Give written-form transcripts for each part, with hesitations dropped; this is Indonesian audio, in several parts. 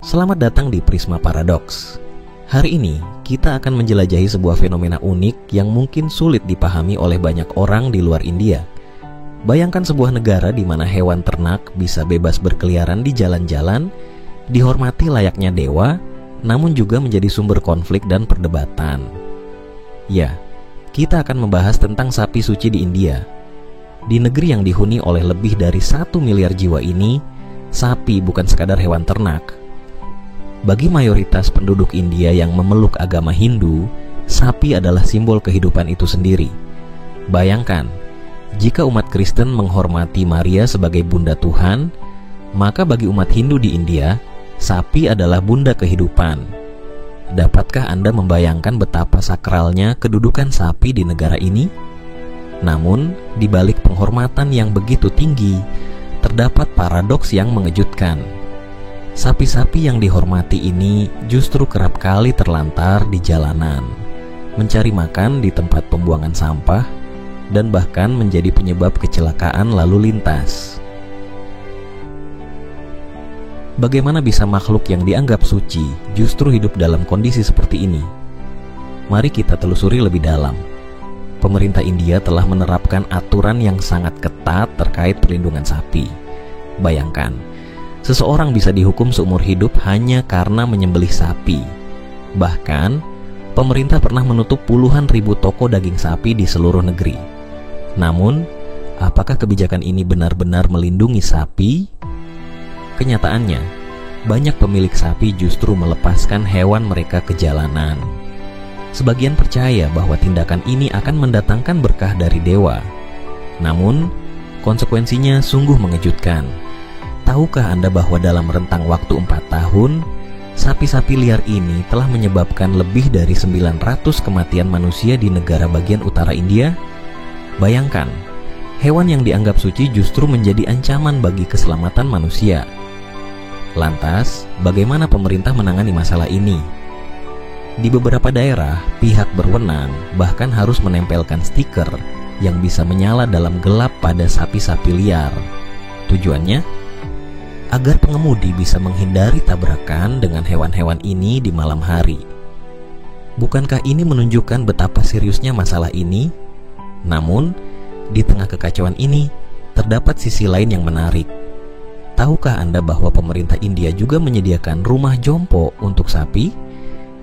Selamat datang di Prisma Paradox. Hari ini kita akan menjelajahi sebuah fenomena unik yang mungkin sulit dipahami oleh banyak orang di luar India. Bayangkan sebuah negara di mana hewan ternak bisa bebas berkeliaran di jalan-jalan, dihormati layaknya dewa, namun juga menjadi sumber konflik dan perdebatan. Ya, kita akan membahas tentang sapi suci di India. Di negeri yang dihuni oleh lebih dari 1 miliar jiwa ini, sapi bukan sekadar hewan ternak. Bagi mayoritas penduduk India yang memeluk agama Hindu, sapi adalah simbol kehidupan itu sendiri. Bayangkan, jika umat Kristen menghormati Maria sebagai bunda Tuhan, maka bagi umat Hindu di India, sapi adalah bunda kehidupan. Dapatkah Anda membayangkan betapa sakralnya kedudukan sapi di negara ini? Namun, di balik penghormatan yang begitu tinggi, terdapat paradoks yang mengejutkan. Sapi-sapi yang dihormati ini justru kerap kali terlantar di jalanan, mencari makan di tempat pembuangan sampah, dan bahkan menjadi penyebab kecelakaan lalu lintas. Bagaimana bisa makhluk yang dianggap suci justru hidup dalam kondisi seperti ini? Mari kita telusuri lebih dalam. Pemerintah India telah menerapkan aturan yang sangat ketat terkait perlindungan sapi. Bayangkan, seseorang bisa dihukum seumur hidup hanya karena menyembelih sapi. Bahkan, pemerintah pernah menutup puluhan ribu toko daging sapi di seluruh negeri. Namun, apakah kebijakan ini benar-benar melindungi sapi? Kenyataannya, banyak pemilik sapi justru melepaskan hewan mereka ke jalanan. Sebagian percaya bahwa tindakan ini akan mendatangkan berkah dari dewa. Namun, konsekuensinya sungguh mengejutkan. Tahukah Anda bahwa dalam rentang waktu 4 tahun, sapi-sapi liar ini telah menyebabkan lebih dari 900 kematian manusia di negara bagian utara India? Bayangkan, hewan yang dianggap suci justru menjadi ancaman bagi keselamatan manusia. Lantas, bagaimana pemerintah menangani masalah ini? Di beberapa daerah, pihak berwenang bahkan harus menempelkan stiker yang bisa menyala dalam gelap pada sapi-sapi liar. Tujuannya agar pengemudi bisa menghindari tabrakan dengan hewan-hewan ini di malam hari. Bukankah ini menunjukkan betapa seriusnya masalah ini? Namun, di tengah kekacauan ini, terdapat sisi lain yang menarik. Tahukah Anda bahwa pemerintah India juga menyediakan rumah jompo untuk sapi?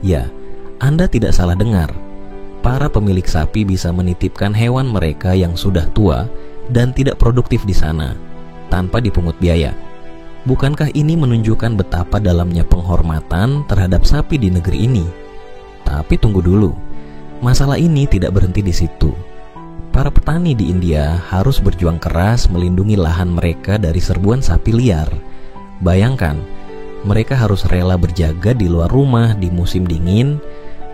Ya, Anda tidak salah dengar. Para pemilik sapi bisa menitipkan hewan mereka yang sudah tua dan tidak produktif di sana, tanpa dipungut biaya. Bukankah ini menunjukkan betapa dalamnya penghormatan terhadap sapi di negeri ini? Tapi tunggu dulu, masalah ini tidak berhenti di situ. Para petani di India harus berjuang keras melindungi lahan mereka dari serbuan sapi liar. Bayangkan, mereka harus rela berjaga di luar rumah di musim dingin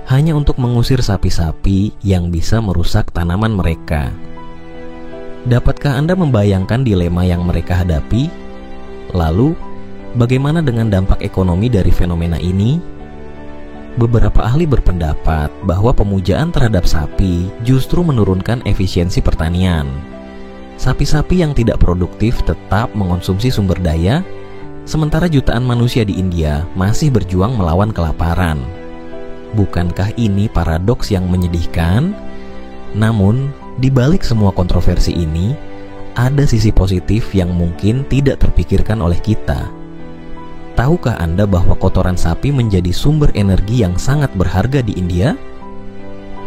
hanya untuk mengusir sapi-sapi yang bisa merusak tanaman mereka. Dapatkah Anda membayangkan dilema yang mereka hadapi? Lalu, bagaimana dengan dampak ekonomi dari fenomena ini? Beberapa ahli berpendapat bahwa pemujaan terhadap sapi justru menurunkan efisiensi pertanian. Sapi-sapi yang tidak produktif tetap mengonsumsi sumber daya, sementara jutaan manusia di India masih berjuang melawan kelaparan. Bukankah ini paradoks yang menyedihkan? Namun, di balik semua kontroversi ini, ada sisi positif yang mungkin tidak terpikirkan oleh kita. Tahukah Anda bahwa kotoran sapi menjadi sumber energi yang sangat berharga di India?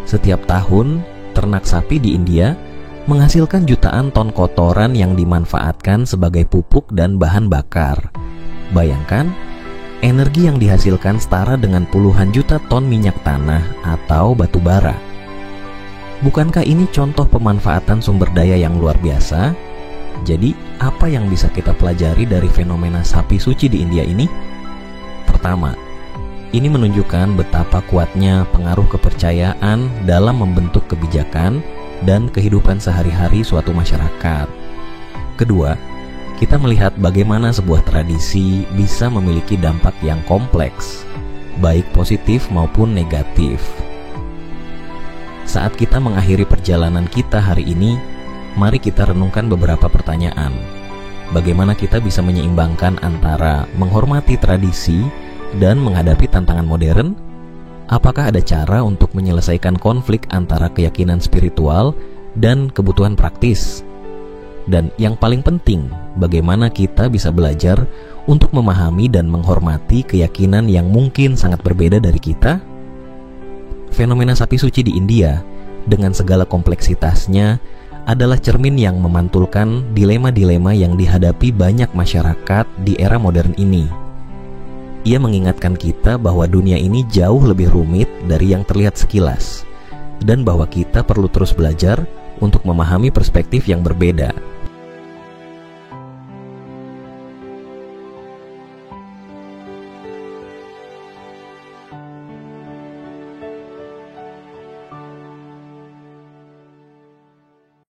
Setiap tahun, ternak sapi di India menghasilkan jutaan ton kotoran yang dimanfaatkan sebagai pupuk dan bahan bakar. Bayangkan, energi yang dihasilkan setara dengan puluhan juta ton minyak tanah atau batu bara. Bukankah ini contoh pemanfaatan sumber daya yang luar biasa? Jadi, apa yang bisa kita pelajari dari fenomena sapi suci di India ini? Pertama, ini menunjukkan betapa kuatnya pengaruh kepercayaan dalam membentuk kebijakan dan kehidupan sehari-hari suatu masyarakat. Kedua, kita melihat bagaimana sebuah tradisi bisa memiliki dampak yang kompleks, baik positif maupun negatif. Saat kita mengakhiri perjalanan kita hari ini, mari kita renungkan beberapa pertanyaan. Bagaimana kita bisa menyeimbangkan antara menghormati tradisi dan menghadapi tantangan modern? Apakah ada cara untuk menyelesaikan konflik antara keyakinan spiritual dan kebutuhan praktis? Dan yang paling penting, bagaimana kita bisa belajar untuk memahami dan menghormati keyakinan yang mungkin sangat berbeda dari kita? Fenomena sapi suci di India, dengan segala kompleksitasnya, adalah cermin yang memantulkan dilema-dilema yang dihadapi banyak masyarakat di era modern ini. Ia mengingatkan kita bahwa dunia ini jauh lebih rumit dari yang terlihat sekilas, dan bahwa kita perlu terus belajar untuk memahami perspektif yang berbeda.